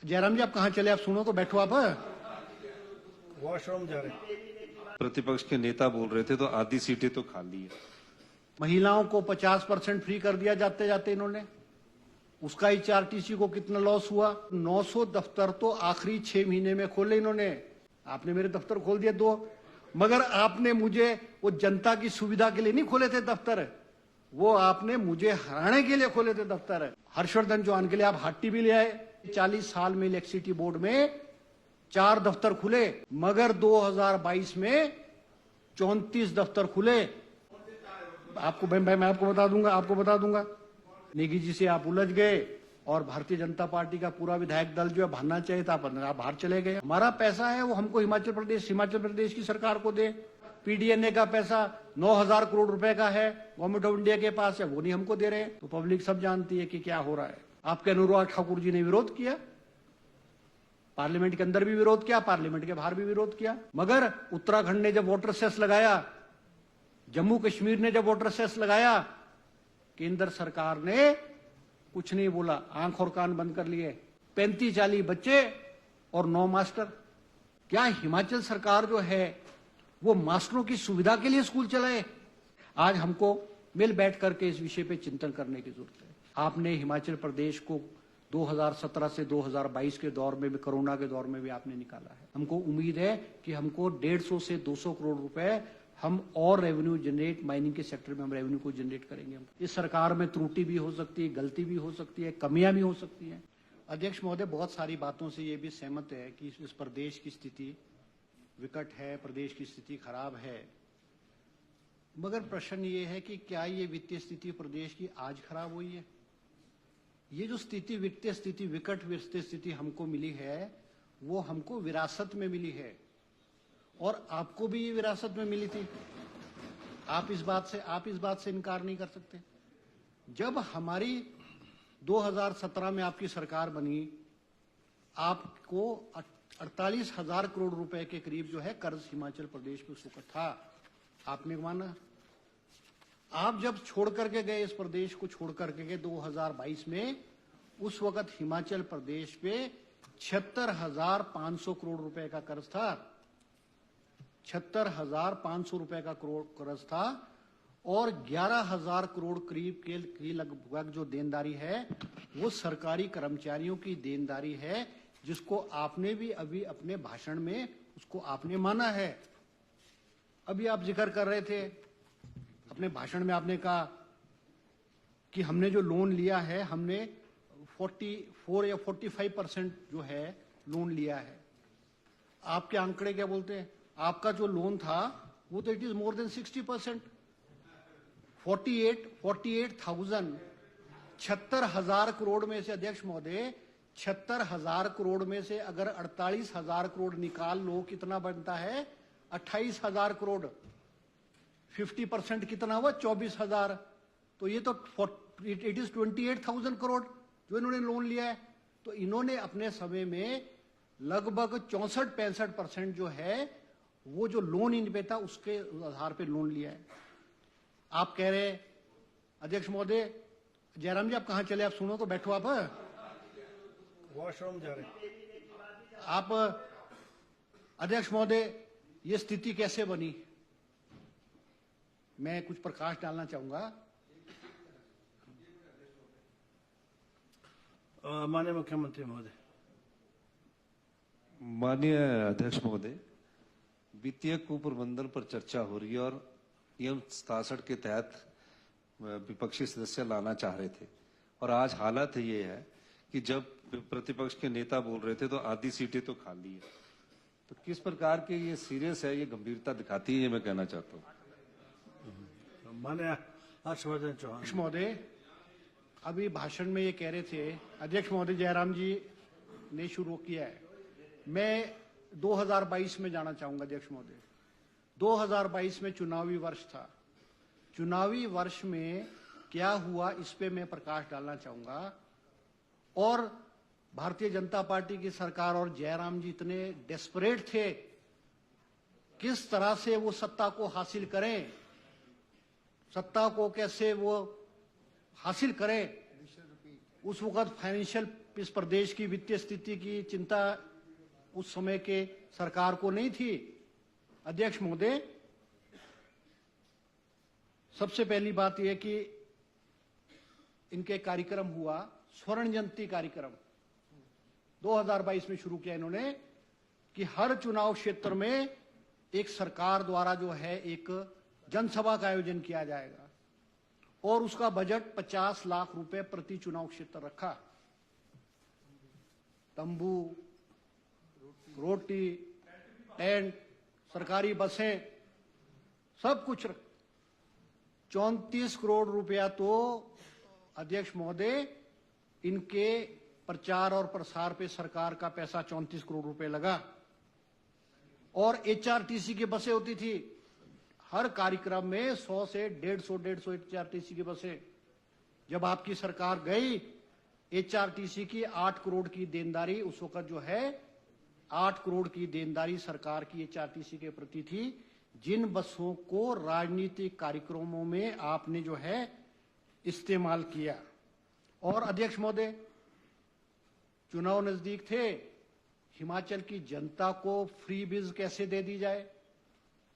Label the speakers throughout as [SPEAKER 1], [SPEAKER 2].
[SPEAKER 1] जयराम जी आप कहाँ चले? आप सुनो तो बैठो आप।
[SPEAKER 2] वॉशरूम जा रहे।
[SPEAKER 3] प्रतिपक्ष के नेता बोल रहे थे तो आधी सीटें तो खाली है।
[SPEAKER 1] महिलाओं को 50% फ्री कर दिया जाते जाते इन्होंने। उसका HRTC को कितना लॉस हुआ? 900 दफ्तर तो आखिरी 6 महीने में खोले इन्होंने। आपने मेरे दफ्तर खोल दिए 2, मगर आपने मुझे वो जनता की सुविधा के लिए नहीं खोले थे दफ्तर, वो आपने मुझे हराने के लिए खोले थे दफ्तर। हर्षवर्धन चौहान के लिए आप हट्टी भी ले आए। 40 साल में इलेक्ट्रिसिटी बोर्ड में 4 दफ्तर खुले, मगर 2022 में 34 दफ्तर खुले। आपको मैं आपको बता दूंगा। नेगी जी से आप उलझ गए और भारतीय जनता पार्टी का पूरा विधायक दल जो है भागना चाहिए था, आप बाहर चले गए। हमारा पैसा है वो हमको हिमाचल प्रदेश की सरकार को दे। PDNA का पैसा 9,000 करोड़ रुपए का है, गवर्नमेंट ऑफ इंडिया के पास है, वो नहीं हमको दे रहे। तो पब्लिक सब जानती है कि क्या हो रहा है। आपके अनुराग ठाकुर जी ने विरोध किया, पार्लियामेंट के अंदर भी विरोध किया, पार्लियामेंट के बाहर भी विरोध किया। मगर उत्तराखंड ने जब वाटर सेस लगाया, जम्मू कश्मीर ने जब वाटर सेस लगाया, केंद्र सरकार ने कुछ नहीं बोला, आंख और कान बंद कर लिए। 35-40 बच्चे और 9 मास्टर। क्या हिमाचल सरकार जो है वो मास्टरों की सुविधा के लिए स्कूल चलाए? आज हमको मिल बैठ करके इस विषय पे चिंतन करने की जरूरत है। आपने हिमाचल प्रदेश को 2017 से 2022 के दौर में भी, कोरोना के दौर में भी आपने निकाला है। हमको उम्मीद है कि हमको 150 से 200 करोड़ रुपए हम और रेवेन्यू जनरेट, माइनिंग के सेक्टर में हम रेवेन्यू को जनरेट करेंगे। इस सरकार में त्रुटि भी हो सकती है, गलती भी हो सकती है, कमियां भी हो सकती हैं। अध्यक्ष महोदय बहुत सारी बातों से ये भी सहमत है कि इस प्रदेश की स्थिति विकट है, प्रदेश की स्थिति खराब है। मगर प्रश्न ये है कि क्या ये वित्तीय स्थिति प्रदेश की आज खराब हुई है? ये जो स्थिति, वित्तीय स्थिति, विकट वित्तीय स्थिति हमको मिली है, वो हमको विरासत में मिली है और आपको भी ये विरासत में मिली थी। आप इस बात से इनकार नहीं कर सकते। जब हमारी 2017 में आपकी सरकार बनी, आपको 48,000 करोड़ रुपए के करीब जो है कर्ज हिमाचल प्रदेश पे उसको था, आपने माना। आप जब छोड़ करके गए, इस प्रदेश को छोड़ करके गए 2022 में, उस वक्त हिमाचल प्रदेश पे 76,500 करोड़ रुपए का कर्ज था। 76,500 रुपए का कर्ज था और 11,000 करोड़ करीब के लगभग जो देनदारी है वो सरकारी कर्मचारियों की देनदारी है, जिसको आपने भी अभी अपने भाषण में उसको आपने माना है। अभी आप जिक्र कर रहे थे, अपने भाषण में आपने कहा कि हमने जो लोन लिया है, हमने 44 या 45% जो है लोन लिया है। आपके आंकड़े क्या बोलते हैं? आपका जो लोन था वो तो it is more than 60%। 48,000 76,000 crore में से, अध्यक्ष महोदय, 76,000 करोड़ में से अगर 48,000 करोड़ निकाल लो, कितना बनता है? 28,000 करोड़। 50% कितना हुआ? 24,000। तो ये तो इट इज 28,000 करोड़ जो इन्होंने लोन लिया है। तो इन्होंने अपने समय में लगभग 64-65% जो है वो जो लोन इन पे था उसके आधार पे लोन लिया है। आप कह रहे अध्यक्ष महोदय, जयराम जी आप कहाँ चले? आप सुनो तो बैठो आप।
[SPEAKER 2] वॉशरूम जा रहे।
[SPEAKER 1] आप अध्यक्ष महोदय, ये स्थिति कैसे बनी? मैं कुछ प्रकाश डालना चाहूंगा।
[SPEAKER 2] माननीय मुख्यमंत्री महोदय।
[SPEAKER 3] माननीय अध्यक्ष महोदय, वित्तीय कुप्रबंधन पर चर्चा हो रही है और नियम 67 के तहत विपक्षी सदस्य लाना चाह रहे थे और आज हालत ये है कि जब प्रतिपक्ष के नेता बोल रहे थे तो आधी सीटें तो खाली है। तो किस प्रकार के ये सीरियस है, ये गंभीरता दिखाती है, ये मैं कहना चाहता हूँ।
[SPEAKER 2] माननीय हर्षवर्धन चौहान।
[SPEAKER 1] अध्यक्ष महोदय, अभी भाषण में ये कह रहे थे, अध्यक्ष महोदय जयराम जी ने शुरू किया है। मैं 2022 में जाना चाहूंगा अध्यक्ष महोदय। 2022 में चुनावी वर्ष था। चुनावी वर्ष में क्या हुआ इस पे मैं प्रकाश डालना चाहूंगा। और भारतीय जनता पार्टी की सरकार और जयराम जी इतने डेस्परेट थे, किस तरह से वो सत्ता को हासिल करें, सत्ता को कैसे वो हासिल करें। उस वक्त फाइनेंशियल इस प्रदेश की वित्तीय स्थिति की चिंता उस समय के सरकार को नहीं थी। अध्यक्ष महोदय, सबसे पहली बात यह कि इनके कार्यक्रम हुआ, स्वर्ण जयंती कार्यक्रम 2022 में शुरू किया इन्होंने कि हर चुनाव क्षेत्र में एक सरकार द्वारा जो है एक जनसभा का आयोजन किया जाएगा और उसका बजट 50 लाख रुपए प्रति चुनाव क्षेत्र रखा। तंबू, रोटी, टेंट, सरकारी बसें, सब कुछ 34 करोड़ रुपया तो अध्यक्ष महोदय इनके प्रचार और प्रसार पे सरकार का पैसा 34 करोड़ रुपए लगा। और एचआरटीसी की बसें होती थी, हर कार्यक्रम में 100 से 150 एचआरटीसी की बसें। जब आपकी सरकार गई, एचआरटीसी की 8 करोड़ की देनदारी उस वक्त जो है 8 करोड़ की देनदारी सरकार की एचआरटीसी के प्रति थी, जिन बसों को राजनीतिक कार्यक्रमों में आपने जो है इस्तेमाल किया। और अध्यक्ष महोदय, चुनाव नजदीक थे, हिमाचल की जनता को फ्री बीज कैसे दे दी जाए,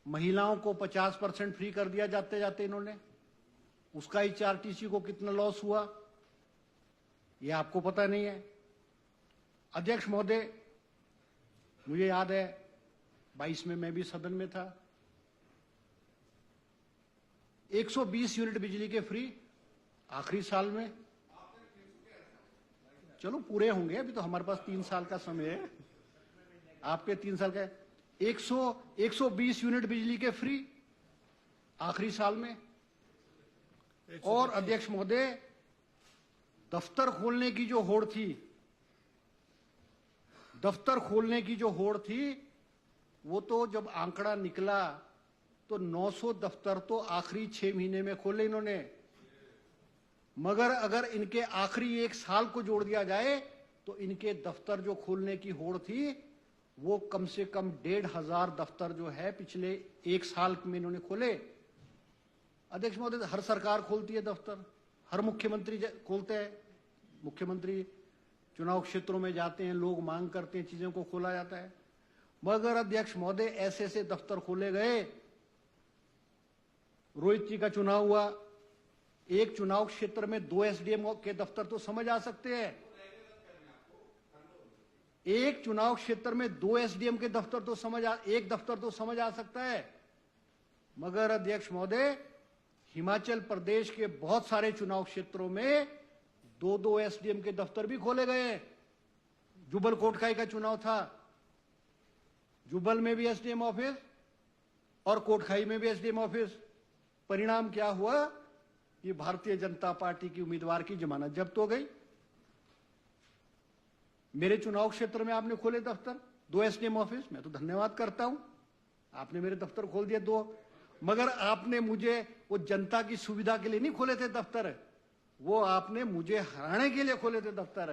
[SPEAKER 1] महिलाओं को 50% फ्री कर दिया जाते जाते इन्होंने, उसका एचआरटीसी को कितना लॉस हुआ ये आपको पता नहीं है। अध्यक्ष महोदय, मुझे याद है 22 में मैं भी सदन में था, 120 यूनिट बिजली के फ्री आखिरी साल में। चलो पूरे होंगे, अभी तो हमारे पास 3 साल का समय है, आपके 3 साल का 120 यूनिट बिजली के फ्री आखिरी साल में। और अध्यक्ष महोदय, दफ्तर खोलने की जो होड़ थी, दफ्तर खोलने की जो होड़ थी, वो तो जब आंकड़ा निकला तो 900 दफ्तर तो आखिरी 6 महीने में खोले इन्होंने। मगर अगर इनके आखिरी 1 साल को जोड़ दिया जाए तो इनके दफ्तर जो खोलने की होड़ थी वो कम से कम 1,500 दफ्तर जो है पिछले 1 साल में इन्होंने खोले। अध्यक्ष महोदय, हर सरकार खोलती है दफ्तर, हर मुख्यमंत्री खोलते हैं, मुख्यमंत्री चुनाव क्षेत्रों में जाते हैं, लोग मांग करते हैं, चीजों को खोला जाता है। मगर अध्यक्ष महोदय, ऐसे ऐसे दफ्तर खोले गए। रोहित जी का चुनाव हुआ, एक चुनाव क्षेत्र में 2 एसडीएम के दफ्तर तो समझ आ सकते हैं, एक चुनाव क्षेत्र में 2 एसडीएम के दफ्तर तो एक दफ्तर तो समझ आ सकता है। मगर अध्यक्ष महोदय, हिमाचल प्रदेश के बहुत सारे चुनाव क्षेत्रों में 2-2 एसडीएम के दफ्तर भी खोले गए। जुब्बल कोटखाई का चुनाव था, जुब्बल में भी एसडीएम ऑफिस और कोटखाई में भी एसडीएम ऑफिस। परिणाम क्या हुआ कि भारतीय जनता पार्टी की उम्मीदवार की जमानत जब्त हो गई। मेरे चुनाव क्षेत्र में आपने खोले दफ्तर, 2 एसडीएम ऑफिस, मैं तो धन्यवाद करता हूं, आपने मेरे दफ्तर खोल दिए 2। मगर आपने मुझे वो जनता की सुविधा के लिए नहीं खोले थे दफ्तर, वो आपने मुझे हराने के लिए खोले थे दफ्तर,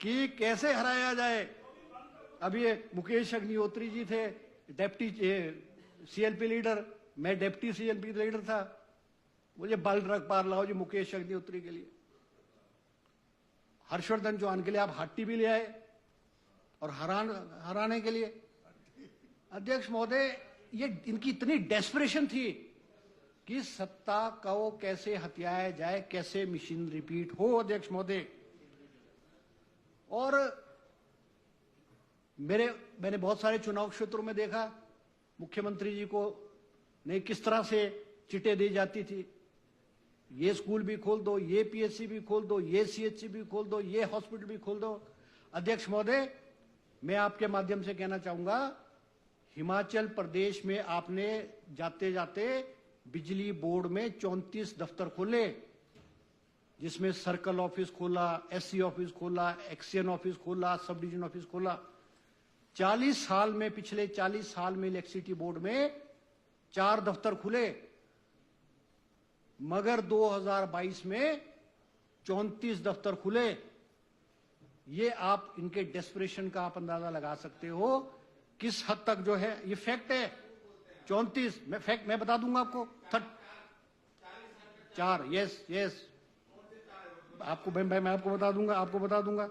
[SPEAKER 1] कि कैसे हराया जाए। अब ये मुकेश अग्निहोत्री जी थे डेप्टी सीएलपी लीडर, मैं डेप्टी सीएलपी लीडर था, मुझे बल रख पार लाओ जी मुकेश अग्निहोत्री के लिए। हर्षवर्धन चौहान के लिए आप हट्टी भी ले आए और हराने के लिए। अध्यक्ष महोदय, ये इनकी इतनी डेस्परेशन थी कि सत्ता को कैसे हथियाया जाए, कैसे मशीन रिपीट हो। अध्यक्ष महोदय, और मैंने बहुत सारे चुनाव क्षेत्रों में देखा मुख्यमंत्री जी को नहीं किस तरह से चिट्ठे दी जाती थी, ये स्कूल भी खोल दो, ये पीएचसी भी खोल दो, ये सीएचसी भी खोल दो, ये हॉस्पिटल भी खोल दो। अध्यक्ष महोदय, मैं आपके माध्यम से कहना चाहूंगा, हिमाचल प्रदेश में आपने जाते जाते बिजली बोर्ड में 34 दफ्तर खोले, जिसमें सर्कल ऑफिस खोला, एससी ऑफिस खोला, एक्सचेंज ऑफिस खोला, सब डिवीजन ऑफिस खोला। 40 साल में, पिछले 40 साल में इलेक्ट्रिसिटी बोर्ड में 4 दफ्तर खुले, मगर 2022 में 34 दफ्तर खुले। ये आप इनके डेस्परेशन का आप अंदाजा लगा सकते हो किस हद तक जो है, ये फैक्ट है। 34 मैं बता दूंगा आपको, 4, यस, मैं आपको बता दूंगा।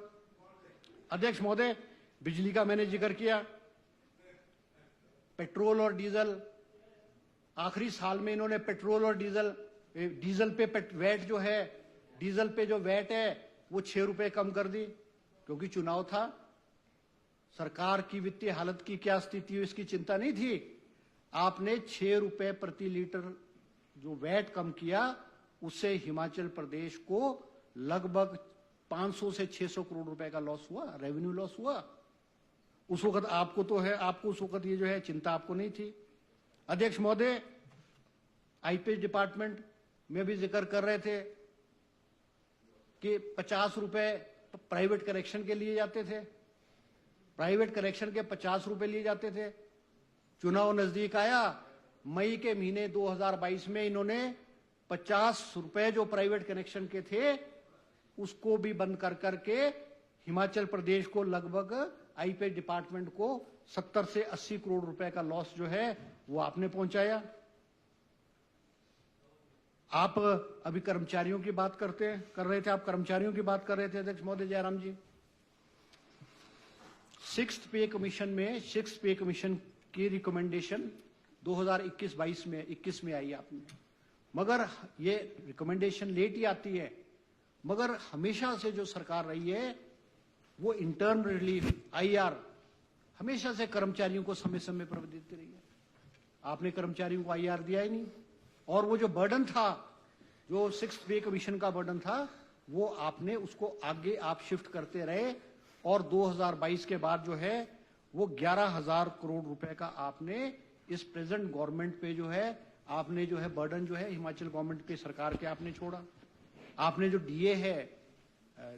[SPEAKER 1] अध्यक्ष महोदय, बिजली का मैंने जिक्र किया, पेट्रोल और डीजल, आखिरी साल में इन्होंने पेट्रोल और डीजल पे वैट जो है, डीजल पे जो वैट है वो 6 रुपए कम कर दी, क्योंकि चुनाव था, सरकार की वित्तीय हालत की क्या स्थिति है इसकी चिंता नहीं थी। आपने 6 रुपए प्रति लीटर जो वैट कम किया, उससे हिमाचल प्रदेश को लगभग 500 से 600 करोड़ रुपए का लॉस हुआ, रेवेन्यू लॉस हुआ। उस वक्त आपको तो है, आपको उस वक्त ये जो है चिंता आपको नहीं थी। अध्यक्ष महोदय, आईपीएस डिपार्टमेंट में भी जिक्र कर रहे थे कि 50 रुपए प्राइवेट करेक्शन के लिए जाते थे, प्राइवेट करेक्शन के 50 रुपए लिए जाते थे। चुनाव नजदीक आया, मई के महीने 2022 में इन्होंने 50 रुपए जो प्राइवेट कनेक्शन के थे उसको भी बंद कर करके हिमाचल प्रदेश को लगभग आईपीएस डिपार्टमेंट को 70 से 80 करोड़ रुपए का लॉस जो है वो आपने पहुंचाया। आप अभी कर्मचारियों की बात कर रहे थे, आप कर्मचारियों की बात कर रहे थे अध्यक्ष महोदय जयराम जी। 6th पे कमीशन की रिकमेंडेशन 2021 में आई आपने, मगर ये रिकमेंडेशन लेट ही आती है, मगर हमेशा से जो सरकार रही है वो इंटर्न रिलीफ आईआर हमेशा से कर्मचारियों को समय समय पर देती रही है। आपने कर्मचारियों को आईआर दिया ही नहीं, और वो जो बर्डन था, जो 6th पे कमीशन का बर्डन था, वो आपने उसको आगे आप शिफ्ट करते रहे, और 2022 के बाद जो है वो 11,000 करोड़ रुपए का आपने इस प्रेजेंट गवर्नमेंट पे जो है आपने जो है बर्डन जो है हिमाचल गवर्नमेंट पे सरकार के आपने छोड़ा। आपने जो डीए है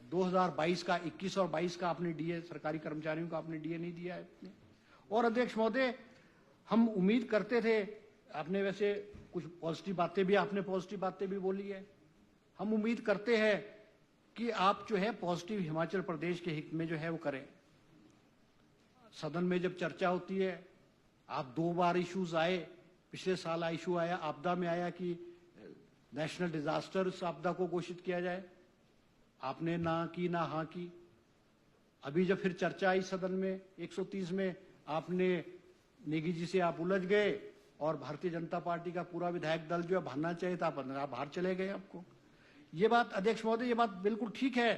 [SPEAKER 1] 2022 का, 21 और 22 का आपने डीए, सरकारी कर्मचारियों का आपने डीए नहीं दिया है। और अध्यक्ष महोदय, हम उम्मीद करते थे, आपने वैसे कुछ पॉजिटिव बातें भी बोली है, हम उम्मीद करते हैं कि आप जो है पॉजिटिव हिमाचल प्रदेश के हित में जो है वो करें। सदन में जब चर्चा होती है, आप 2 बार इश्यूज आए, पिछले साल इशू आया, आपदा में आया कि नेशनल डिजास्टर आपदा को घोषित किया जाए, आपने ना की ना हाँ की। अभी जब फिर चर्चा आई सदन में 130 में, आपने नेगी जी से आप उलझ गए, और भारतीय जनता पार्टी का पूरा विधायक दल जो है भागना चाहिए था, आप बाहर चले गए। आपको ये बात अध्यक्ष महोदय, ये बात बिल्कुल ठीक है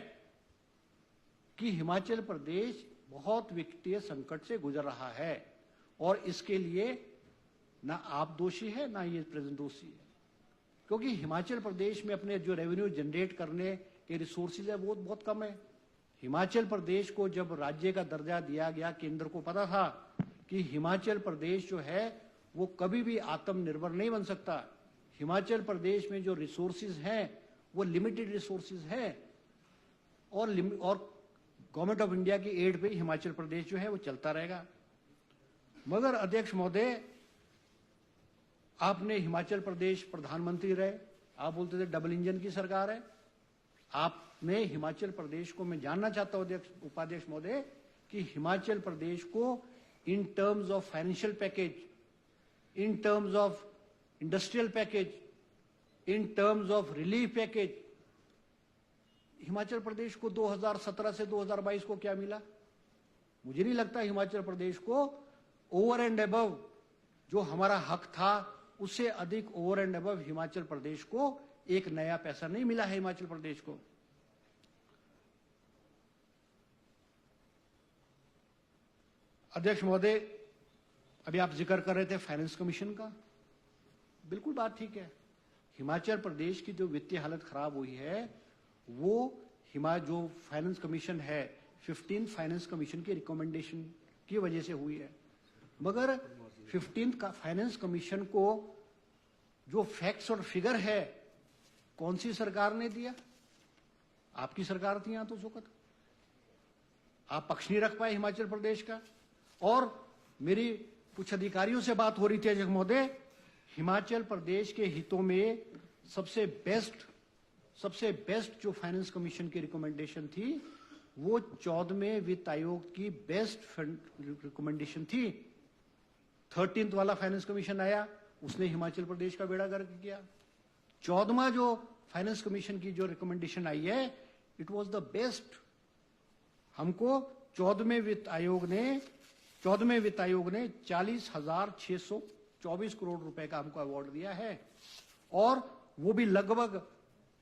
[SPEAKER 1] कि हिमाचल प्रदेश बहुत वित्तीय संकट से गुजर रहा है, और इसके लिए ना आप दोषी है ना ये प्रेजेंट दोषी है, क्योंकि हिमाचल प्रदेश में अपने जो रेवेन्यू जनरेट करने के रिसोर्सेज है वो बहुत कम है। हिमाचल प्रदेश को जब राज्य का दर्जा दिया गया, केंद्र को पता था कि हिमाचल प्रदेश जो है वो कभी भी आत्मनिर्भर नहीं बन सकता। हिमाचल प्रदेश में जो रिसोर्सेज हैं वो लिमिटेड रिसोर्सेज हैं, और गवर्नमेंट ऑफ इंडिया की एड पे हिमाचल प्रदेश जो है वो चलता रहेगा। मगर अध्यक्ष महोदय, आपने हिमाचल प्रदेश प्रधानमंत्री रहे, आप बोलते थे डबल इंजन की सरकार है। आपने हिमाचल प्रदेश को, मैं जानना चाहता हूं उपाध्यक्ष महोदय, कि हिमाचल प्रदेश को in terms of financial package, in terms of industrial package, in terms of relief package, Himachal Pradesh को 2017 से 2022 को क्या मिला? मुझे नहीं लगता हिमाचल प्रदेश को ओवर एंड अबव जो हमारा हक था उससे अधिक over and above Himachal Pradesh को एक नया पैसा नहीं मिला है हिमाचल प्रदेश को। अध्यक्ष महोदय, अभी आप जिक्र कर रहे थे फाइनेंस कमीशन का, बिल्कुल बात ठीक है। हिमाचल प्रदेश की जो वित्तीय हालत खराब हुई है वो जो फाइनेंस कमीशन है, 15 फाइनेंस कमीशन की रिकमेंडेशन की वजह से हुई है। मगर 15 का फाइनेंस कमीशन को जो फैक्ट्स और फिगर है, कौन सी सरकार ने दिया? आपकी सरकार थी यहां तो उस वक्त। आप पक्ष नहीं रख पाए हिमाचल प्रदेश का। और मेरी कुछ अधिकारियों से बात हो रही थी अध्यक्ष महोदय, हिमाचल प्रदेश के हितों में सबसे बेस्ट जो फाइनेंस कमीशन की रिकमेंडेशन थी वो 14वें वित्त आयोग की बेस्ट रिकमेंडेशन थी। 13th वाला फाइनेंस कमीशन आया, उसने हिमाचल प्रदेश का बेड़ा गर्क किया। 14वां जो फाइनेंस कमीशन की जो रिकमेंडेशन आई है, इट वाज द बेस्ट। हमको 14वें वित्त आयोग ने 40,624 करोड़ रुपए का हमको अवार्ड दिया है, और वो भी लगभग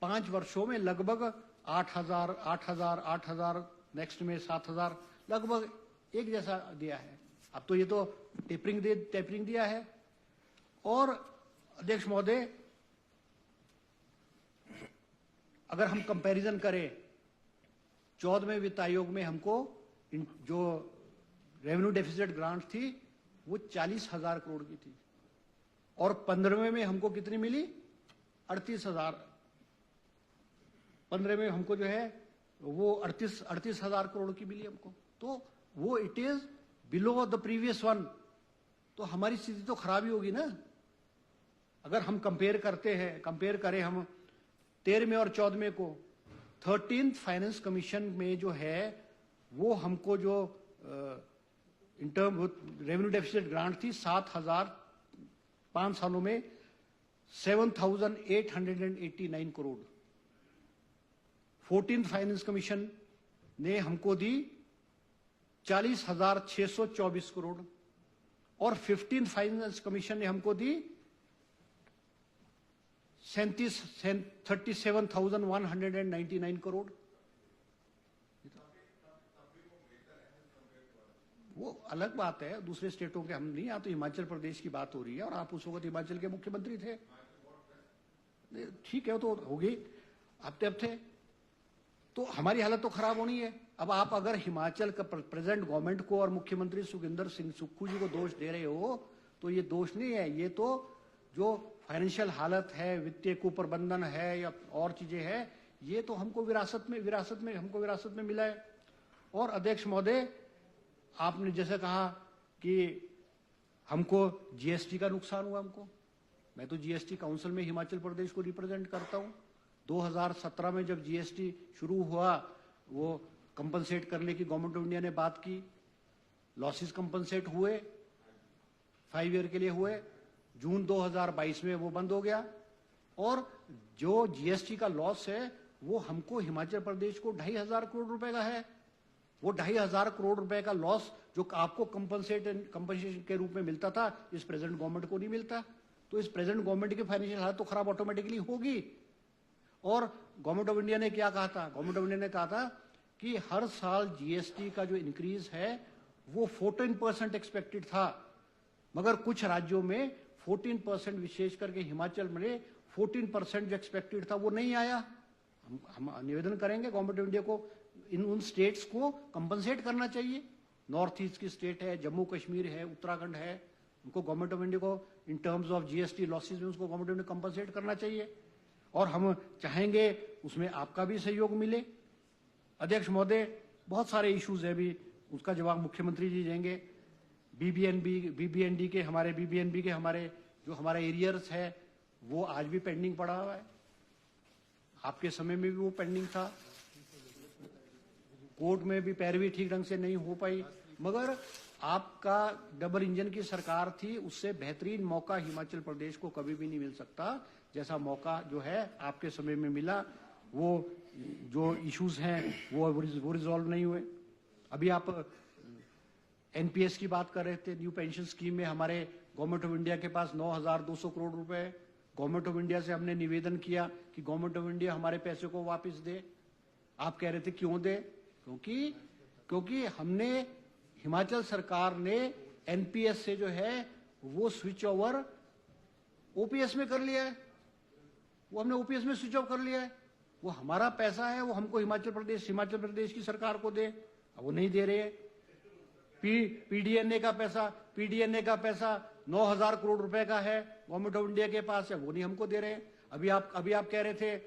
[SPEAKER 1] 5 वर्षों में लगभग 8,000 नेक्स्ट में 7,000 लगभग एक जैसा दिया है। अब तो ये तो टेपरिंग दिया है। और अध्यक्ष महोदय, अगर हम कंपैरिजन करें, 14वें वित्त आयोग में हमको जो रेवेन्यू डेफिसिट ग्रांट थी वो 40,000 करोड़ की थी, और 15वें में हमको कितनी मिली? 38,000। 15 में हमको जो है वो 38,000 करोड़ की मिली हमको। तो वो it is below the previous one. तो हमारी स्थिति तो खराब ही होगी ना। अगर हम कंपेयर करें हम 13वें और 14वें को, 13th फाइनेंस कमीशन में जो है वो हमको जो in term revenue deficit grant थी 7,000, 5 सालों में 7,889 करोड़। 14th फाइनेंस कमीशन ने हमको दी 40,624 करोड़, और 15th फाइनेंस कमीशन ने हमको दी 37,199 करोड़। वो अलग बात है, दूसरे स्टेटों के हम नहीं। यहाँ तो हिमाचल प्रदेश की बात हो रही है, और आप उस वक्त हिमाचल के मुख्यमंत्री थे। ठीक है, तो होगी, अब थे। तो हमारी हालत तो खराब होनी है। अब आप अगर हिमाचल का प्रेजेंट गवर्नमेंट को और मुख्यमंत्री सुखविंदर सिंह सुक्खू जी को दोष दे रहे हो, तो ये दोष नहीं है, ये तो जो फाइनेंशियल हालत है, वित्तीय कुप्रबंधन है या और चीजें हैं, ये तो हमको विरासत में मिला है। और अध्यक्ष महोदय, आपने जैसे कहा कि हमको जीएसटी का नुकसान हुआ हमको, मैं तो जीएसटी काउंसिल में हिमाचल प्रदेश को रिप्रेजेंट करता हूं। 2017 में जब जीएसटी शुरू हुआ, वो कंपनसेट करने की गवर्नमेंट ऑफ इंडिया ने बात की, लॉसेस कंपनसेट हुए, 5 ईयर के लिए हुए। जून 2022 में वो बंद हो गया, और जो जीएसटी का लॉस है वो हमको हिमाचल प्रदेश को 2,500 करोड़ रुपए का है। वो 2,500 करोड़ रुपए का लॉस जो आपको कंपनसेशन के रूप में मिलता था, इस प्रेजेंट गवर्नमेंट को नहीं मिलता। तो इस प्रेजेंट गवर्नमेंट की फाइनेंशियल हालत तो खराब ऑटोमेटिकली होगी। और गवर्नमेंट ऑफ इंडिया ने क्या कहा था? गवर्नमेंट ऑफ इंडिया ने कहा था कि हर साल जीएसटी का जो इंक्रीज है वो 14% एक्सपेक्टेड था, मगर कुछ राज्यों में 14%, विशेष करके हिमाचल में 14% जो एक्सपेक्टेड था वो नहीं आया। हम निवेदन करेंगे गवर्नमेंट ऑफ इंडिया को, उन स्टेट्स को कंपनसेट करना चाहिए। नॉर्थ ईस्ट की स्टेट है, जम्मू कश्मीर है, उत्तराखंड है, उनको गवर्नमेंट ऑफ इंडिया को in terms of GST losses में उसको गवर्नमेंट ऑफ इंडिया कंपनसेट करना चाहिए, और हम चाहेंगे उसमें आपका भी सहयोग मिले। अध्यक्ष महोदय, बहुत सारे इश्यूज है, भी उसका जवाब मुख्यमंत्री जी देंगे। बीबीएनडी के हमारे जो हमारे एरियर्स है वो आज भी पेंडिंग पड़ा हुआ है। आपके समय में भी वो पेंडिंग था, कोर्ट में भी पैरवी ठीक ढंग से नहीं हो पाई, मगर आपका डबल इंजन की सरकार थी, उससे बेहतरीन मौका हिमाचल प्रदेश को कभी भी नहीं मिल सकता जैसा मौका जो है आपके समय में मिला। वो जो इश्यूज हैं वो रिजॉल्व नहीं हुए। अभी आप एनपीएस की बात कर रहे थे, न्यू पेंशन स्कीम में हमारे गवर्नमेंट ऑफ इंडिया के पास 9,200 करोड़ रुपए। गवर्नमेंट ऑफ इंडिया से हमने निवेदन किया कि गवर्नमेंट ऑफ इंडिया हमारे पैसे को वापस दे। आप कह रहे थे क्यों दे? क्योंकि हमने, हिमाचल सरकार ने एनपीएस से जो है वो स्विच ओवर ओपीएस में कर लिया है। वो हमने ओपीएस में स्विच ऑफ कर लिया है। वो हमारा पैसा है, वो हमको हिमाचल प्रदेश की सरकार को दे, अब वो नहीं दे रहे हैं। पीडीएनए का पैसा 9,000 करोड़ रुपए का है गवर्नमेंट ऑफ इंडिया के पास है, वो नहीं हमको दे रहे हैं। अभी आप कह रहे थे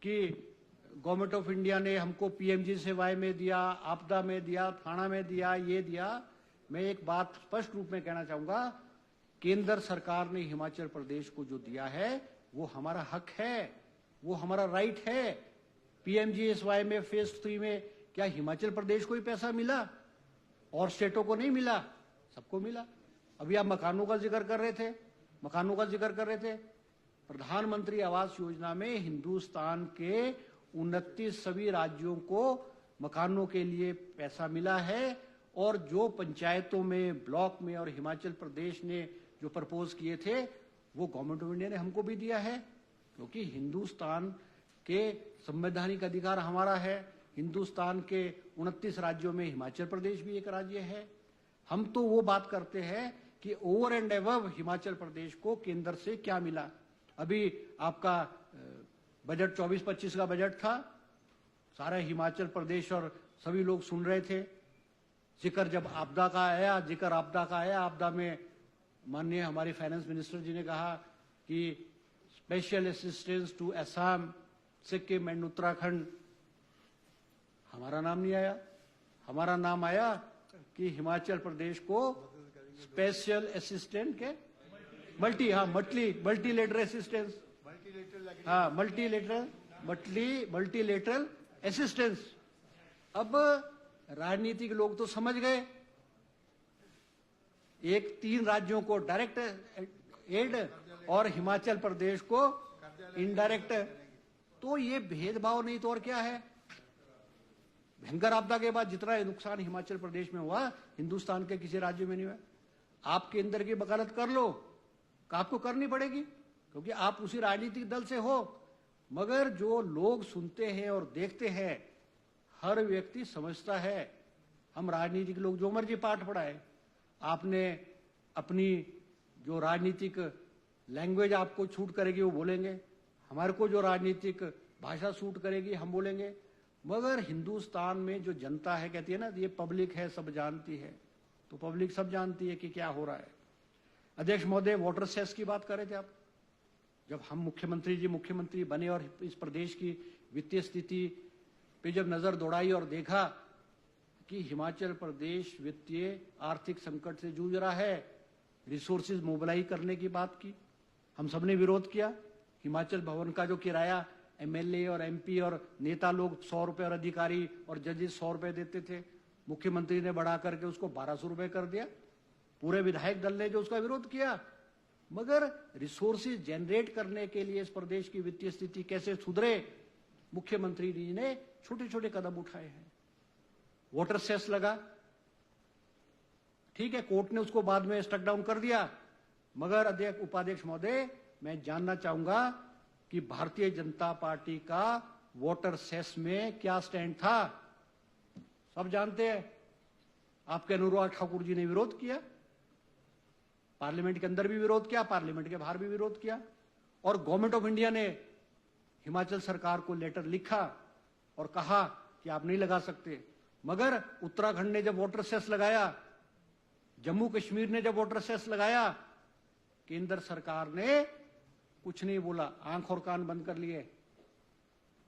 [SPEAKER 1] कि गवर्नमेंट ऑफ इंडिया ने हमको पीएमजी सेवाएं में दिया, आपदा में दिया, थाना में दिया, ये दिया। मैं एक बात स्पष्ट रूप में कहना चाहूंगा, केंद्र सरकार ने हिमाचल प्रदेश को जो दिया है वो हमारा हक है, वो हमारा राइट है। पीएमजीएसवाई में फेज 3 में क्या हिमाचल प्रदेश को ही पैसा मिला और स्टेटों को नहीं मिला? सबको मिला। अभी आप मकानों का जिक्र कर रहे थे, प्रधानमंत्री आवास योजना में हिंदुस्तान के 29 सभी राज्यों को मकानों के लिए पैसा मिला है, और जो पंचायतों में, ब्लॉक में और हिमाचल प्रदेश ने जो प्रपोज किए थे वो गवर्नमेंट ऑफ इंडिया ने हमको भी दिया है, क्योंकि हिंदुस्तान के संवैधानिक अधिकार हमारा है। हिंदुस्तान के 29 राज्यों में हिमाचल प्रदेश भी एक राज्य है। हम तो वो बात करते हैं कि over and above Himachal Pradesh को केंद्र से क्या मिला। अभी आपका बजट 24-25 का बजट था, सारा हिमाचल प्रदेश और सभी लोग सुन रहे थे। जिक्र जब आपदा का आया, आपदा में माननीय हमारे फाइनेंस मिनिस्टर जी ने कहा कि special assistance to Assam, Sikkim and Uttarakhand, हमारा नाम नहीं आया। हमारा नाम आया कि हिमाचल प्रदेश को स्पेशल असिस्टेंट के मल्टीलेटरल असिस्टेंस, हाँ मल्टीलेटरल असिस्टेंस। अब राजनीतिक लोग तो समझ गए, 3 राज्यों को डायरेक्ट एड और हिमाचल प्रदेश को इनडायरेक्ट। तो ये भेदभाव नहीं तो और क्या है। भयंकर आपदा के बाद जितना नुकसान हिमाचल प्रदेश में हुआ, हिंदुस्तान के किसी राज्य में नहीं हुआ। आप केंद्र की वकालत कर लो, आपको करनी पड़ेगी, क्योंकि आप उसी राजनीतिक दल से हो। मगर जो लोग सुनते हैं और देखते हैं, हर व्यक्ति समझता है। हम राजनीतिक लोग जो मर्जी पाठ पढ़ाए, आपने अपनी जो राजनीतिक लैंग्वेज आपको छूट करेगी वो बोलेंगे, हमारे को जो राजनीतिक भाषा सूट करेगी हम बोलेंगे। मगर हिंदुस्तान में जो जनता है, कहती है ना, ये पब्लिक है, सब जानती है। तो पब्लिक सब जानती है कि क्या हो रहा है। अध्यक्ष महोदय, वाटर सेस की बात कर रहे थे आप। जब हम मुख्यमंत्री बने और इस प्रदेश की वित्तीय स्थिति पे जब नजर दौड़ाई और देखा कि हिमाचल प्रदेश वित्तीय आर्थिक संकट से जूझ रहा है, रिसोर्सेज मोबिलाइज करने की बात की। हम सबने विरोध किया। हिमाचल भवन का जो किराया एमएलए और एमपी और नेता लोग 100 रुपए और अधिकारी और जजेस 100 रुपए देते थे, मुख्यमंत्री ने बढ़ा करके उसको 1200 रुपए कर दिया। पूरे विधायक दल ने जो उसका विरोध किया। मगर रिसोर्सेज जनरेट करने के लिए इस प्रदेश की वित्तीय स्थिति कैसे सुधरे, मुख्यमंत्री जी ने छोटे छोटे कदम उठाए हैं। वाटर सेस लगा, ठीक है, कोर्ट ने उसको बाद में स्टक डाउन कर दिया। मगर अध्यक्ष उपाध्यक्ष महोदय, मैं जानना चाहूंगा कि भारतीय जनता पार्टी का वाटर सेस में क्या स्टैंड था। सब जानते हैं। आपके अनुराग ठाकुर जी ने विरोध किया, पार्लियामेंट के अंदर भी विरोध किया, पार्लियामेंट के बाहर भी विरोध किया, और गवर्नमेंट ऑफ इंडिया ने हिमाचल सरकार को लेटर लिखा और कहा कि आप नहीं लगा सकते। मगर उत्तराखंड ने जब वाटर सेस लगाया, जम्मू कश्मीर ने जब वाटर सेस लगाया, केंद्र सरकार ने कुछ नहीं बोला, आंख और कान बंद कर लिए।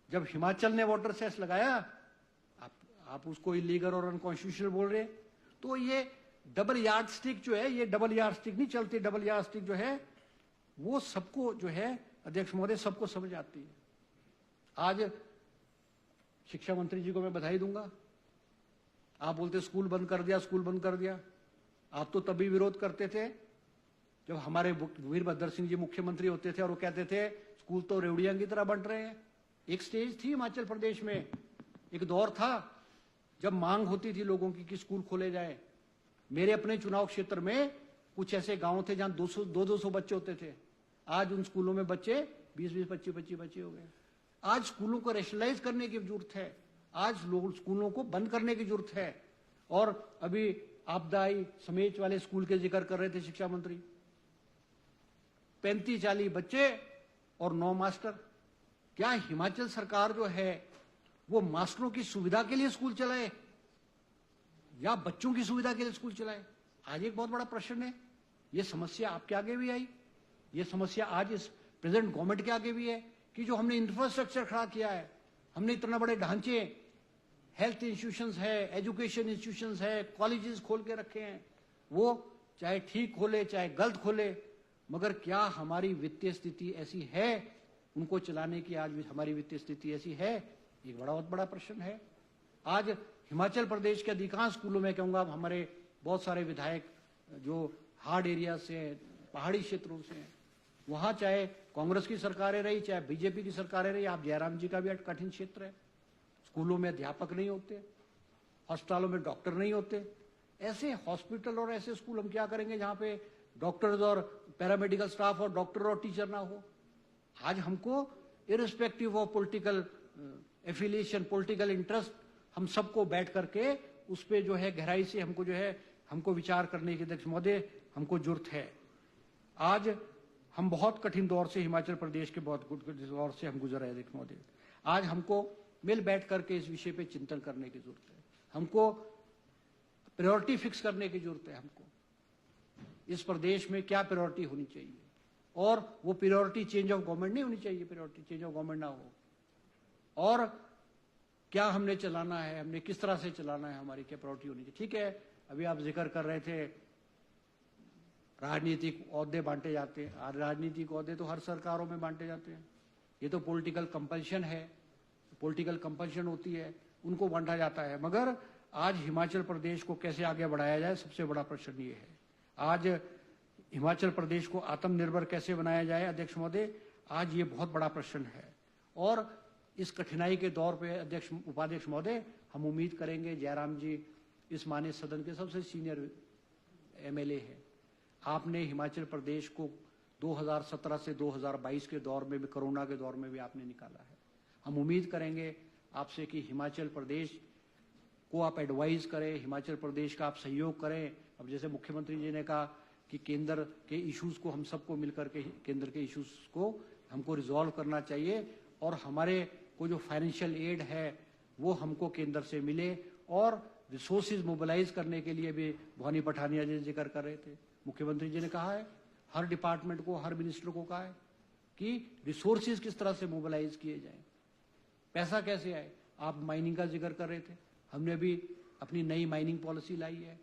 [SPEAKER 1] जब हिमाचल ने वाटर सेस लगाया, आप उसको इलीगल और अनकॉन्स्टिट्यूशनल बोल रहे। तो ये डबल यार्ड स्टिक जो है, ये डबल यार्ड स्टिक नहीं चलती। डबल यार्ड स्टिक जो है वो सबको जो है अध्यक्ष महोदय सबको समझ आती है। आज शिक्षा मंत्री जी को मैं बधाई दूंगा। आप बोलते स्कूल बंद कर दिया, स्कूल बंद कर दिया। आप तो तभी विरोध करते थे जब हमारे वीरभद्र सिंह जी मुख्यमंत्री होते थे और वो कहते थे स्कूल तो रेवड़ियां की तरह बंट रहे हैं। एक स्टेज थी हिमाचल प्रदेश में, एक दौर था जब मांग होती थी लोगों की कि स्कूल खोले जाए। मेरे अपने चुनाव क्षेत्र में कुछ ऐसे गांव थे जहां 200 बच्चे होते थे। आज उन स्कूलों में बच्चे 20-20, 25-25 बच्चे हो गए। आज स्कूलों को रेशनलाइज करने की जरूरत है। आज लोग स्कूलों को बंद करने की जरूरत है। और अभी आपदा आई, समेच वाले स्कूल के जिक्र कर रहे थे शिक्षा मंत्री, 35-40 बच्चे और 9 मास्टर। क्या हिमाचल सरकार जो है वो मास्टरों की सुविधा के लिए स्कूल चलाए या बच्चों की सुविधा के लिए स्कूल चलाए? आज एक बहुत बड़ा प्रश्न है। ये समस्या आपके आगे भी आई, ये समस्या आज इस प्रेजेंट गवर्नमेंट के आगे भी है कि जो हमने इंफ्रास्ट्रक्चर खड़ा किया है, हमने इतना बड़े ढांचे, हेल्थ इंस्टीट्यूशंस है, एजुकेशन इंस्टीट्यूशंस है, कॉलेजेस खोल के रखे हैं, वो चाहे ठीक खोले चाहे गलत खोले, मगर क्या हमारी वित्तीय स्थिति ऐसी है उनको चलाने की? आज हमारी वित्तीय स्थिति ऐसी है? एक बहुत बड़ा प्रश्न है। आज हिमाचल प्रदेश के अधिकांश स्कूलों में कहूंगा, हमारे बहुत सारे विधायक जो हार्ड एरिया से हैं, पहाड़ी क्षेत्रों से हैं, वहां चाहे कांग्रेस की सरकारें रही, चाहे बीजेपी की सरकारें रही, आप जयराम जी का भी कठिन क्षेत्र है। स्कूलों में अध्यापक नहीं होते, अस्पतालों में डॉक्टर नहीं होते। ऐसे हॉस्पिटल और ऐसे स्कूल हम क्या करेंगे जहां पे डॉक्टर्स और पैरामेडिकल स्टाफ और डॉक्टर और टीचर ना हो। आज हमको irrespective of political affiliation, political interest, हम सबको बैठ करके उस पे जो है गहराई से हमको जो है हमको विचार करने की अध्यक्ष महोदय हमको जरूरत है। आज हम बहुत कठिन दौर से, हिमाचल प्रदेश के बहुत दौर से हम गुजर रहे हैं अध्यक्ष महोदय। आज हमको मिल बैठ करके इस विषय पे चिंतन करने की जरूरत है। हमको प्रायोरिटी फिक्स करने की जरूरत है। हमको इस प्रदेश में क्या प्रायोरिटी होनी चाहिए, और वो प्रायोरिटी चेंज ऑफ गवर्नमेंट नहीं होनी चाहिए, प्रायोरिटी चेंज ऑफ गवर्नमेंट ना हो। और क्या हमने चलाना है, हमने किस तरह से चलाना है, हमारी क्या प्रायोरिटी होनी चाहिए। ठीक है, अभी आप जिक्र कर रहे थे राजनीतिक ओहदे बांटे जाते हैं। राजनीतिक ओहदे तो हर सरकारों में बांटे जाते हैं। ये तो पॉलिटिकल कंपल्शन है, पॉलिटिकल कंपल्शन होती है, उनको बांटा जाता है। मगर आज हिमाचल प्रदेश को कैसे आगे बढ़ाया जाए, सबसे बड़ा प्रश्न ये है। आज हिमाचल प्रदेश को आत्मनिर्भर कैसे बनाया जाए अध्यक्ष महोदय, आज ये बहुत बड़ा प्रश्न है। और इस कठिनाई के दौर पे अध्यक्ष उपाध्यक्ष महोदय, हम उम्मीद करेंगे जयराम जी इस माननीय सदन के सबसे सीनियर एमएलए हैं। आपने हिमाचल प्रदेश को 2017 से 2022 के दौर में भी, कोरोना के दौर में भी आपने निकाला है। हम उम्मीद करेंगे आपसे कि हिमाचल प्रदेश को आप एडवाइस करें, हिमाचल प्रदेश का आप सहयोग करें। अब जैसे मुख्यमंत्री जी ने कहा कि केंद्र के इश्यूज को हम सबको मिलकर के, केंद्र के इश्यूज को हमको रिजॉल्व करना चाहिए, और हमारे को जो फाइनेंशियल एड है वो हमको केंद्र से मिले, और रिसोर्सेज मोबिलाइज करने के लिए भी भवानी पठानिया जी जिक्र कर रहे थे। मुख्यमंत्री जी ने कहा है, हर डिपार्टमेंट को, हर मिनिस्टर को कहा है कि रिसोर्सेज किस तरह से मोबिलाइज किए जाएं, पैसा कैसे आए। आप माइनिंग का जिक्र कर रहे थे, हमने भी अपनी नई माइनिंग पॉलिसी लाई है।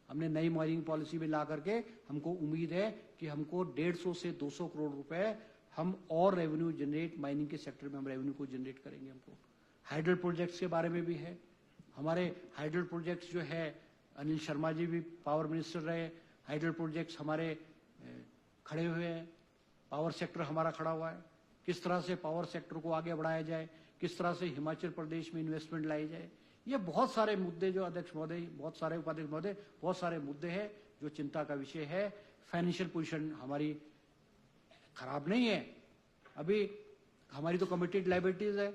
[SPEAKER 1] हमने नई माइनिंग पॉलिसी में ला करके हमको उम्मीद है कि हमको 150 से 200 करोड़ रुपए हम और रेवेन्यू जनरेट, माइनिंग के सेक्टर में हम रेवेन्यू को जनरेट करेंगे। हमको हाइडल प्रोजेक्ट्स के बारे में भी है। हमारे हाइडल प्रोजेक्ट्स जो है, अनिल शर्मा जी भी पावर मिनिस्टर रहे, हाइडल प्रोजेक्ट्स हमारे खड़े हुए हैं, पावर सेक्टर हमारा खड़ा हुआ है। किस तरह से पावर सेक्टर को आगे बढ़ाया जाए, किस तरह से हिमाचल प्रदेश में इन्वेस्टमेंट लाई जाए, ये बहुत सारे मुद्दे जो अध्यक्ष महोदय, बहुत सारे उपाध्यक्ष महोदय, बहुत सारे मुद्दे हैं जो चिंता का विषय है। फाइनेंशियल पोजीशन हमारी खराब नहीं है। अभी हमारी तो कमिटेड लायबिलिटीज है,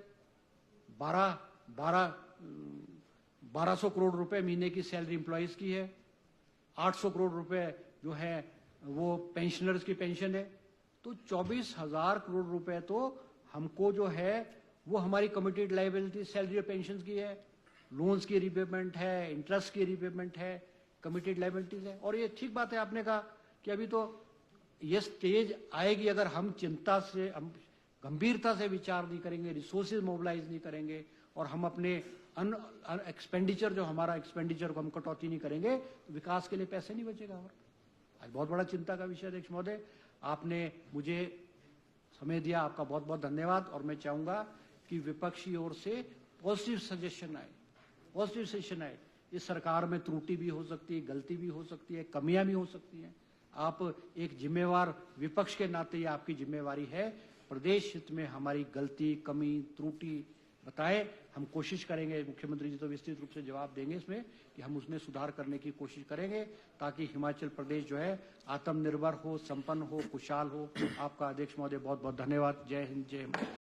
[SPEAKER 1] 1200 करोड़ रुपए महीने की सैलरी एम्प्लॉयज की है, 800 करोड़ रुपए जो है वो पेंशनर्स की पेंशन है। तो 24,000 करोड़ रुपए तो हमको जो है वो हमारी कमिटेड लायबिलिटी सैलरी और पेंशन की है, लोन्स की रिपेमेंट है, इंटरेस्ट की रिपेमेंट है, कमिटेड लायबिलिटीज है। और ये ठीक बात है, आपने कहा कि अभी तो ये स्टेज आएगी अगर हम चिंता से, हम गंभीरता से विचार नहीं करेंगे, रिसोर्सेज मोबिलाइज नहीं करेंगे, और हम अपने एक्सपेंडिचर, जो हमारा एक्सपेंडिचर को हम कटौती नहीं करेंगे, तो विकास के लिए पैसे नहीं बचेगा। और आज बहुत बड़ा चिंता का विषय अध्यक्ष महोदय, आपने मुझे समय दिया, आपका बहुत बहुत धन्यवाद। और मैं चाहूंगा कि विपक्षी ओर से पॉजिटिव सजेशन आए, पॉजिटिव सजेशन आए। इस सरकार में त्रुटि भी हो सकती है, गलती भी हो सकती है, कमियां भी हो सकती हैं। आप एक जिम्मेवार विपक्ष के नाते ये आपकी जिम्मेवारी है, प्रदेश हित में हमारी गलती, कमी, त्रुटि बताएं। हम कोशिश करेंगे, मुख्यमंत्री जी तो विस्तृत रूप से जवाब देंगे इसमें, कि हम उसमें सुधार करने की कोशिश करेंगे ताकि हिमाचल प्रदेश जो है आत्मनिर्भर हो, संपन्न हो, खुशहाल हो। आपका अध्यक्ष महोदय बहुत बहुत धन्यवाद। जय हिंद, जय हिंद।